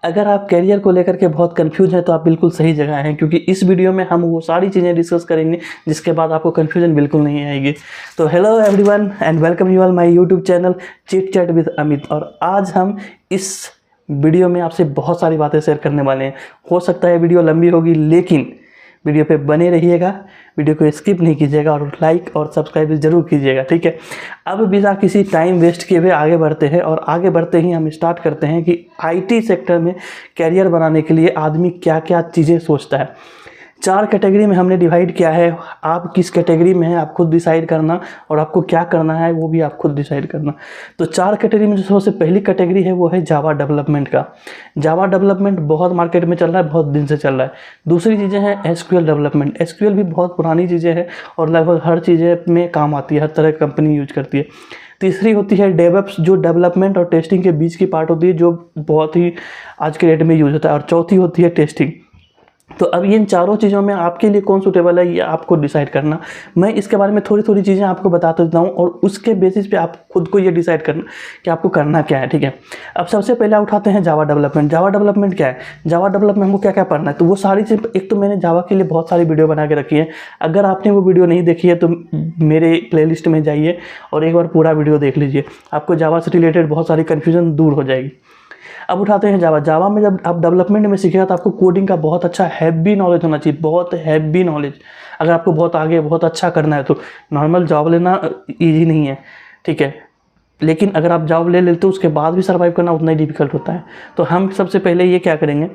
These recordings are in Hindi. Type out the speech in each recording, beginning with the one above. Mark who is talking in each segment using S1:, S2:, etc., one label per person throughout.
S1: अगर आप करियर को लेकर के बहुत कंफ्यूज हैं तो आप बिल्कुल सही जगह हैं, क्योंकि इस वीडियो में हम वो सारी चीज़ें डिस्कस करेंगे जिसके बाद आपको कंफ्यूजन बिल्कुल नहीं आएगी। तो hello everyone and welcome you all my YouTube channel chit chat with Amit. और आज हम इस वीडियो में आपसे बहुत सारी बातें शेयर करने वाले हैं। हो सकता है वीडियो लंबी होगी, लेकिन वीडियो पे बने रहिएगा, वीडियो को स्किप नहीं कीजिएगा और लाइक और सब्सक्राइब जरूर कीजिएगा, ठीक है। अब बिना किसी टाइम वेस्ट किए हुए आगे बढ़ते हैं, और आगे बढ़ते ही हम स्टार्ट करते हैं कि आईटी सेक्टर में कैरियर बनाने के लिए आदमी क्या क्या चीज़ें सोचता है। 4 कैटेगरी में हमने डिवाइड किया है। आप किस कैटेगरी में हैं आप खुद डिसाइड करना, और आपको क्या करना है वो भी आप खुद डिसाइड करना। तो 4 कैटेगरी में जो सबसे पहली कैटेगरी है वो है जावा डेवलपमेंट का। जावा डेवलपमेंट बहुत मार्केट में चल रहा है, बहुत दिन से चल रहा है। दूसरी चीज़ें हैं एसक्यूएल डेवलपमेंट। एसक्यूएल भी बहुत पुरानी चीज़ें हैं और लगभग हर चीज़ें में काम आती है, हर तरह की कंपनी यूज करती है। तीसरी होती है डेवऑप्स, जो डेवलपमेंट और टेस्टिंग के बीच की पार्ट होती है, जो बहुत ही आज के डेट में यूज होता है। और चौथी होती है टेस्टिंग। तो अब इन चारों चीज़ों में आपके लिए कौन सूटेबल है ये आपको डिसाइड करना। मैं इसके बारे में थोड़ी थोड़ी चीज़ें आपको बताता देता हूँ, और उसके बेसिस पे आप खुद को ये डिसाइड करना कि आपको करना क्या है, ठीक है। अब सबसे पहले उठाते हैं जावा डेवलपमेंट। जावा डेवलपमेंट क्या है? जावा डेवलपमेंट हमको क्या क्या पढ़ना है, तो वो सारी चीज़, एक तो मैंने जावा के लिए बहुत सारी वीडियो बना के रखी है। अगर आपने वो वीडियो नहीं देखी है तो मेरे प्लेलिस्ट में जाइए और एक बार पूरा वीडियो देख लीजिए, आपको जावा से रिलेटेड बहुत सारी कन्फ्यूजन दूर हो जाएगी। अब उठाते हैं जावा। जावा में जब आप डेवलपमेंट में सीखेगा तो आपको कोडिंग का बहुत अच्छा हैवी नॉलेज होना चाहिए, बहुत हैवी नॉलेज। अगर आपको बहुत आगे बहुत अच्छा करना है तो नॉर्मल जॉब लेना ईजी नहीं है, ठीक है। लेकिन अगर आप जॉब ले लेते हो उसके बाद भी सर्वाइव करना उतना ही डिफिकल्ट होता है। तो हम सबसे पहले ये क्या करेंगे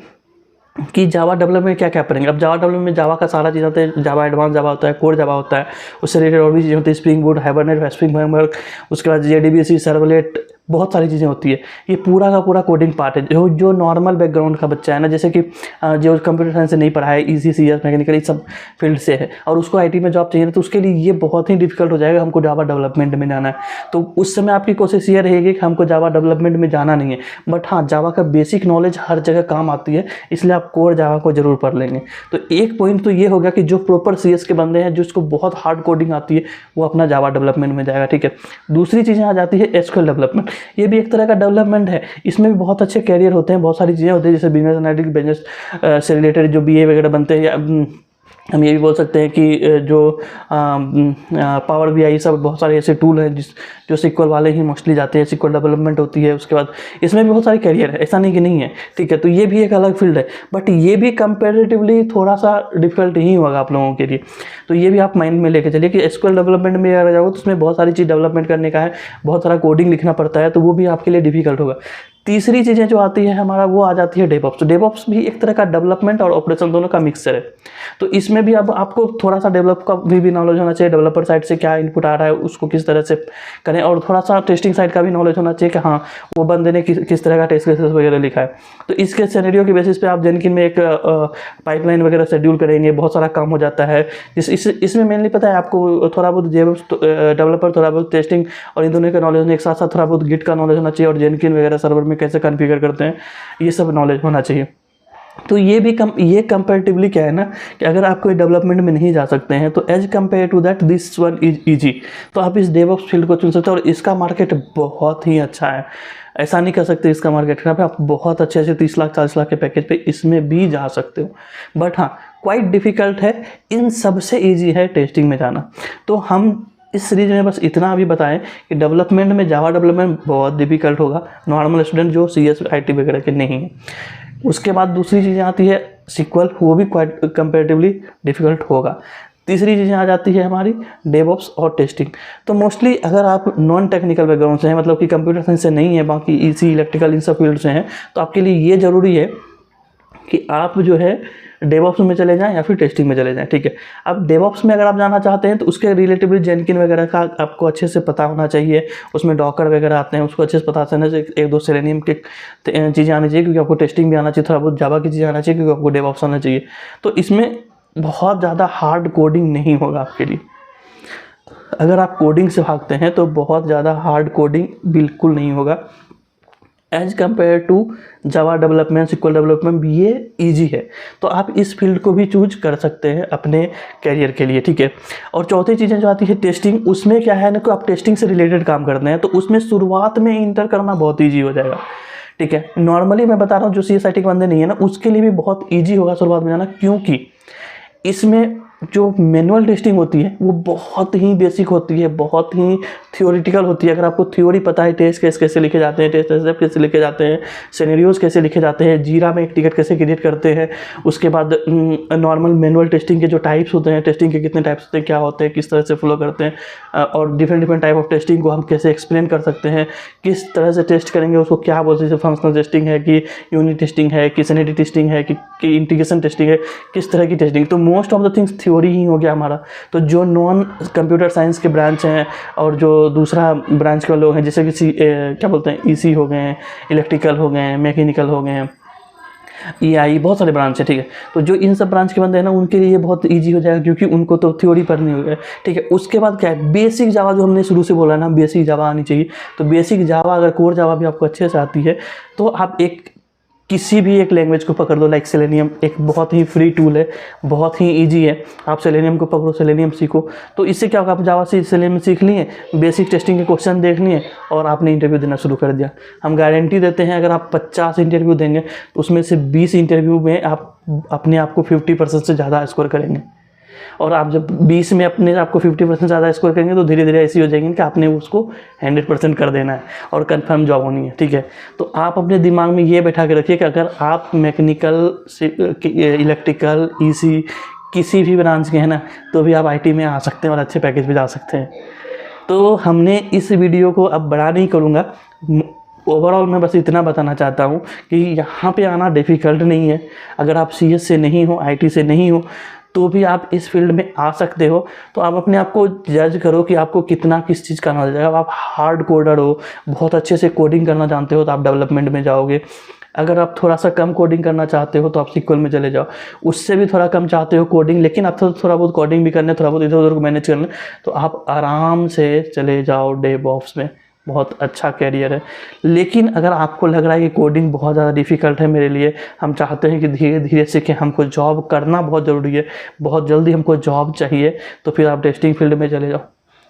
S1: कि जावा डेवलपमेंट में क्या क्या पढ़ेंगे। अब जावा डेवलपमेंट में जावा का सारा चीज़ होता है। जावा एडवांस जावा होता है, कोर जावा होता है, उससे रिलेटेड और भी चीज़ें होती है, spring boot, hibernate, spring framework, उसके बाद जेडीबीसी, सर्वलेट, बहुत सारी चीज़ें होती है। ये पूरा का पूरा कोडिंग पार्ट है। जो नॉर्मल बैकग्राउंड का बच्चा है ना, जैसे कि जो कंप्यूटर साइंस से नहीं पढ़ा है, ईसी, सीएस, मैकेनिकल, इस सब फील्ड से है, और उसको आईटी में जॉब चाहिए, तो उसके लिए ये बहुत ही डिफिकल्ट हो जाएगा। हमको जावा डेवलपमेंट में जाना है तो उस समय आपकी कोशिश ये रहेगी कि हमको जावा डेवलपमेंट में जाना नहीं है। बट हाँ, जावा का बेसिक नॉलेज हर जगह काम आती है, इसलिए आप कोर जावा को जरूर पढ़ लेंगे। तो एक पॉइंट तो ये होगा कि जो प्रॉपर सीएस के बंदे हैं, जिसको बहुत हार्ड कोडिंग आती है, वो अपना जावा डेवलपमेंट में जाएगा, ठीक है। दूसरी चीज़ें आ जाती है एसक्यूएल डेवलपमेंट। ये भी एक तरह का डेवलपमेंट है। इसमें भी बहुत अच्छे कैरियर होते हैं, बहुत सारी चीज़ें होती है, जैसे बिजनेस एनालिटिक्स, बिजनेस से रिलेटेड जो बीए वगैरह बनते हैं, या हम ये भी बोल सकते हैं कि जो पावर बीआई, सब बहुत सारे ऐसे टूल हैं जो सिक्वल वाले ही मोस्टली जाते हैं। सिक्वल डेवलपमेंट होती है, उसके बाद इसमें भी बहुत सारी कैरियर है, ऐसा नहीं कि नहीं है, ठीक है। तो ये भी एक अलग फील्ड है, बट ये भी कंपेरेटिवली थोड़ा सा डिफिकल्ट ही होगा आप लोगों के लिए। तो ये भी आप माइंड में लेके चलिए कि एसक्यूएल डेवलपमेंट में अगर जाओगे तो उसमें बहुत सारी चीज़ डेवलपमेंट करने का है, बहुत सारा कोडिंग लिखना पड़ता है, तो वो भी आपके लिए डिफिकल्ट होगा। तीसरी चीज़ें जो आती है हमारा, वो आ जाती है डेवऑप्स। तो डेवऑप्स भी एक तरह का डेवलपमेंट और ऑपरेशन दोनों का मिक्सचर है। तो इसमें भी अब आपको थोड़ा सा डेवलप का भी नॉलेज होना चाहिए, डेवलपर साइड से क्या इनपुट आ रहा है उसको किस तरह से करें, और थोड़ा सा टेस्टिंग साइड का भी नॉलेज होना चाहिए कि हाँ वो बंदे ने किस तरह का टेस्ट केसेस वगैरह लिखा है। तो इसके सिनेरियो के बेसिस पे आप जेनकिन में एक पाइपलाइन वगैरह शेड्यूल करेंगे, बहुत सारा काम हो जाता है। इसमें मेनली पता है आपको थोड़ा बहुत डेवलपर, थोड़ा बहुत टेस्टिंग, और इन दोनों का नॉलेज एक साथ साथ थोड़ा बहुत गिट का नॉलेज होना चाहिए, और जेनकिन वगैरह सर्वर में कैसे कॉन्फ़िगर करते हैं, ये सब नॉलेज होना चाहिए। तो ये भी ये कंपैरेटिवली क्या है ना, कि अगर आप कोई डेवलपमेंट में नहीं जा सकते हैं तो as compare to that this one is easy. तो आप इस डेवऑप्स फील्ड को चुन सकते हैं, और इसका मार्केट बहुत ही अच्छा है। ऐसा नहीं कर सकते इसका मार्केट खराब है, आप बहुत अच्छे से 30 लाख 40 लाख के पैकेज पे इसमें भी जा सकते हो। बट हाँ, क्वाइट डिफ़िकल्ट है। इन सबसे ईजी है टेस्टिंग में जाना। तो हम इस सीरीज में बस इतना अभी बताएं कि डेवलपमेंट में जावा डेवलपमेंट बहुत डिफिकल्ट होगा नॉर्मल स्टूडेंट जो सीएस आईटी वगैरह के नहीं है। उसके बाद दूसरी चीज़ें आती है सिक्वल, वो भी क्वाइट कंपेरेटिवली डिफिकल्ट होगा। तीसरी चीज़ें आ जाती है हमारी डेवऑप्स और टेस्टिंग। तो मोस्टली अगर आप नॉन टेक्निकल बैकग्राउंड से हैं, मतलब कि कंप्यूटर साइंस से नहीं है, बाकी ईसी, इलेक्ट्रिकल, इन सब फील्ड से हैं, तो आपके लिए ये ज़रूरी है कि आप जो है डेवऑप्स में चले जाएं या फिर टेस्टिंग में चले जाएं, ठीक है। अब डेवऑप्स में अगर आप जाना चाहते हैं तो उसके रिलेटिवली जेनकिन वगैरह का आपको अच्छे से पता होना चाहिए। उसमें डॉकर वगैरह आते हैं, उसको अच्छे से पता होना चाहिए। एक दो सेलेनियम की चीज़ें आनी चाहिए, क्योंकि आपको टेस्टिंग भी आना चाहिए, थोड़ा बहुत जावा की चीज़ें आना चाहिए, क्योंकि आपको डेवऑप्स आना चाहिए। तो इसमें बहुत ज़्यादा हार्ड कोडिंग नहीं होगा आपके लिए। अगर आप कोडिंग से भागते हैं तो बहुत ज़्यादा हार्ड कोडिंग बिल्कुल नहीं होगा। As compare to Java development, SQL development, ये ईजी है। तो आप इस फील्ड को भी चूज कर सकते हैं अपने कैरियर के लिए, ठीक है। और चौथी चीज़ें जो आती है टेस्टिंग, उसमें क्या है ना कि आप टेस्टिंग से रिलेटेड काम करते हैं, तो उसमें शुरुआत में इंटर करना बहुत ईजी हो जाएगा। ठीक है। नॉर्मली मैं बता रहा हूँ जो CSIT के बंदे नहीं है ना, उसके लिए भी बहुत ईजी होगा शुरुआत में जाना, क्योंकि इसमें जो मैनुअल टेस्टिंग होती है वो बहुत ही बेसिक होती है, बहुत ही थियोरिटिकल होती है। अगर आपको थ्योरी पता है, टेस्ट केस कैसे लिखे जाते हैं, टेस्ट रिजल्ट कैसे लिखे जाते हैं, सिनेरियोज कैसे लिखे जाते हैं, जीरा में एक टिकट कैसे क्रिएट करते हैं, उसके बाद नॉर्मल मैनुअल टेस्टिंग के जो टाइप्स होते हैं, टेस्टिंग के कितने टाइप्स होते हैं, क्या होते हैं, किस तरह से फ्लो करते हैं, और डिफरेंट टाइप ऑफ टेस्टिंग को हम कैसे एक्सप्लेन कर सकते हैं, किस तरह से टेस्ट करेंगे, उसको क्या बोलते हैं, फंक्शनल टेस्टिंग है कि यूनिट टेस्टिंग है कि सैनिटी टेस्टिंग है कि इंटीग्रेशन टेस्टिंग है, किस तरह की टेस्टिंग। तो most of the things theory ही हो गया हमारा। तो जो नॉन कंप्यूटर साइंस के ब्रांच हैं और जो दूसरा ब्रांच के लोग हैं, जैसे कि क्या बोलते हैं, EC हो गए हैं, इलेक्ट्रिकल हो गए हैं, मैकेनिकल हो गए हैं, EI, बहुत सारे ब्रांच है, ठीक है। तो जो इन सब ब्रांच के बंदे हैं ना, उनके लिए बहुत इजी हो जाएगा, क्योंकि उनको तो थ्योरी पढ़नी होगी, ठीक है। उसके बाद क्या है, बेसिक जावा, जो हमने शुरू से बोला ना, बेसिक जावा आनी चाहिए। तो बेसिक जावा, अगर कोर जावा भी आपको अच्छे से आती है तो आप किसी भी एक लैंग्वेज को पकड़ दो, लाइक सेलेनियम, एक बहुत ही फ्री टूल है, बहुत ही इजी है। आप सेलेनियम को पकड़ो, सेलेनियम सीखो, तो इससे क्या होगा, आप जावा से सेलेनियम सीख लिए, बेसिक टेस्टिंग के क्वेश्चन देख लिए और आपने इंटरव्यू देना शुरू कर दिया। हम गारंटी देते हैं, अगर आप 50 इंटरव्यू देंगे तो उसमें से 20 इंटरव्यू में आप अपने आप को 50% से ज़्यादा स्कोर करेंगे। और आप जब 20 में अपने आपको 50% ज़्यादा स्कोर करेंगे तो धीरे धीरे ऐसी हो जाएंगे कि आपने उसको 100% कर देना है और कंफर्म जॉब होनी है, ठीक है। तो आप अपने दिमाग में ये बैठा के रखिए कि अगर आप मैकेनिकल से इलेक्ट्रिकल EC किसी भी ब्रांच के हैं ना, तो भी आप IT में आ सकते हैं और अच्छे पैकेज पे जा सकते हैं। तो हमने इस वीडियो को अब बड़ा नहीं करूँगा, ओवरऑल मैं बस इतना बताना चाहता हूँ कि यहाँ पे आना डिफ़िकल्ट नहीं है। अगर आप CS से नहीं हो, IT से नहीं हो, तो भी आप इस फील्ड में आ सकते हो। तो आप अपने आप को जज करो कि आपको कितना किस चीज़ का नॉलेज है। अगर आप हार्ड कोडर हो, बहुत अच्छे से कोडिंग करना जानते हो, तो आप डेवलपमेंट में जाओगे। अगर आप थोड़ा सा कम कोडिंग करना चाहते हो तो आप SQL में चले जाओ। उससे भी थोड़ा कम चाहते हो कोडिंग, लेकिन आप थोड़ा बहुत कोडिंग भी करना है, थोड़ा बहुत इधर उधर को मैनेज करना है, तो आप आराम से चले जाओ DevOps में। बहुत अच्छा कैरियर है। लेकिन अगर आपको लग रहा है कि कोडिंग बहुत ज़्यादा डिफ़िकल्ट है मेरे लिए, हम चाहते हैं कि धीरे धीरे सीखें, हमको जॉब करना बहुत ज़रूरी है, बहुत जल्दी हमको जॉब चाहिए, तो फिर आप टेस्टिंग फील्ड में चले जाओ।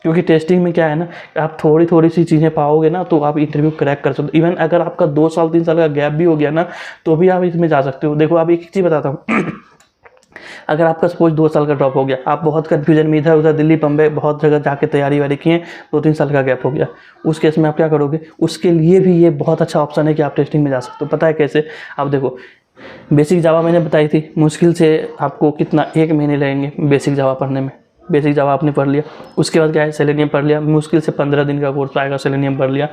S1: क्योंकि टेस्टिंग में क्या है ना, आप थोड़ी सी चीज़ें पाओगे ना, तो आप इंटरव्यू क्रैक कर सकते हो। इवन अगर आपका 2 साल 3 साल का गैप भी हो गया ना, तो भी आप इसमें जा सकते हो। देखो, आप एक चीज़ बताता हूँ अगर आपका सपोज 2 साल का ड्रॉप हो गया, आप बहुत कन्फ्यूजन में इधर उधर दिल्ली बम्बई बहुत जगह जाके तैयारी वारी किए, 2-3 साल का गैप हो गया, उस केस में आप क्या करोगे? उसके लिए भी ये बहुत अच्छा ऑप्शन है कि आप टेस्टिंग में जा सकते हो। पता है कैसे? आप देखो, बेसिक जावा मैंने बताई थी, मुश्किल से आपको कितना 1 महीने लगेंगे बेसिक जावा पढ़ने में। बेसिक जावा आपने पढ़ लिया, उसके बाद क्या है, सेलेनियम पढ़ लिया, मुश्किल से 15 दिन का कोर्स आएगा, सेलेनियम पढ़ लिया,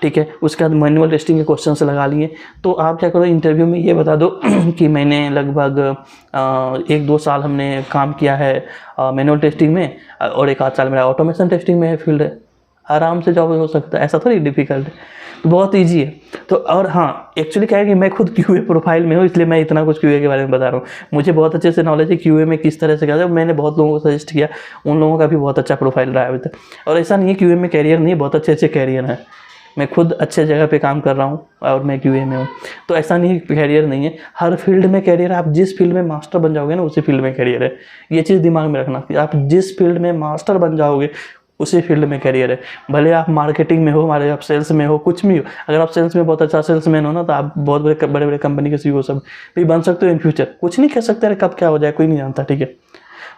S1: ठीक है। उसके बाद मैनुअल टेस्टिंग के क्वेश्चन से लगा लिए। तो आप क्या करो, इंटरव्यू में ये बता दो कि मैंने लगभग 1-2 साल हमने काम किया है मैनुअल टेस्टिंग में, और 1 आध साल मेरा ऑटोमेशन टेस्टिंग में है फील्ड है। आराम से जॉब हो सकता है, ऐसा थोड़ी डिफिकल्ट है, तो बहुत ईजी है। तो और हाँ, एक्चुअली क्या है कि मैं खुद QA प्रोफाइल में हूँ, इसलिए मैं इतना कुछ QA के बारे में बता रहा हूँ। मुझे बहुत अच्छे से नॉलेज है QA में किस तरह से करना है। मैंने बहुत लोगों को सजेस्ट किया, उन लोगों का भी बहुत अच्छा प्रोफाइल रहा है अभी तक। और ऐसा नहीं है QA में कैरियर नहीं है, बहुत अच्छे अच्छे कैरियर हैं। मैं खुद अच्छे जगह पे काम कर रहा हूँ और मैं QA में हूँ, तो ऐसा नहीं है कैरियर नहीं है। हर फील्ड में कैरियर है। आप जिस फील्ड में मास्टर बन जाओगे ना, उसी फील्ड में कैरियर है। ये चीज़ दिमाग में रखना कि आप जिस फील्ड में मास्टर बन जाओगे उसी फील्ड में कैरियर है। भले आप मार्केटिंग में हो, भले आप सेल्स में हो, कुछ भी हो। अगर आप सेल्स में बहुत अच्छा सेल्समैन हो ना, तो आप बहुत बड़े बड़े कंपनी के CEO सब भी बन सकते हो इन फ्यूचर। कुछ नहीं कह सकते कब क्या हो जाए, कोई नहीं जानता, ठीक है।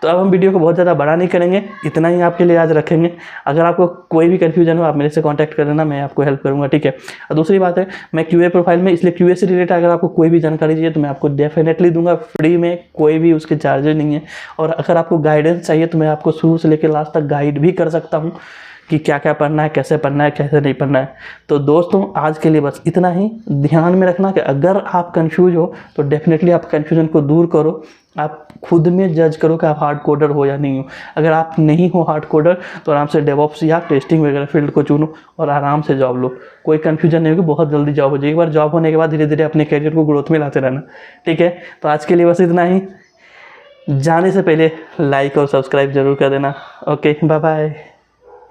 S1: तो अब हम वीडियो को बहुत ज़्यादा बड़ा नहीं करेंगे, इतना ही आपके लिए आज रखेंगे। अगर आपको कोई भी कन्फ्यूजन हो, आप मेरे से कांटेक्ट कर लेना, मैं आपको हेल्प करूंगा, ठीक है। और दूसरी बात है, मैं QA प्रोफाइल में, इसलिए QA से रिलेटेड अगर आपको कोई भी जानकारी चाहिए तो मैं आपको डेफिनेटली दूंगा फ्री में, कोई भी उसके चार्जेस नहीं है। और अगर आपको गाइडेंस चाहिए तो मैं आपको शुरू से लेकर लास्ट तक गाइड भी कर सकता हूँ कि क्या क्या पढ़ना है, कैसे पढ़ना है, कैसे नहीं पढ़ना है। तो दोस्तों, आज के लिए बस इतना ही। ध्यान में रखना कि अगर आप कंफ्यूज हो तो डेफिनेटली आप कंफ्यूजन को दूर करो। आप खुद में जज करो कि आप हार्ड कोडर हो या नहीं हो। अगर आप नहीं हो हार्ड कोडर तो आराम से डेवऑप्स या टेस्टिंग वगैरह फील्ड को चुनो और आराम से जॉब लो। कोई कंफ्यूजन नहीं होगी, बहुत जल्दी जॉब हो जाएगी। एक बार जॉब होने के बाद धीरे धीरे अपने करियर को ग्रोथ में लाते रहना, ठीक है। तो आज के लिए बस इतना ही। जाने से पहले लाइक और सब्सक्राइब जरूर कर देना। Okay, bye bye.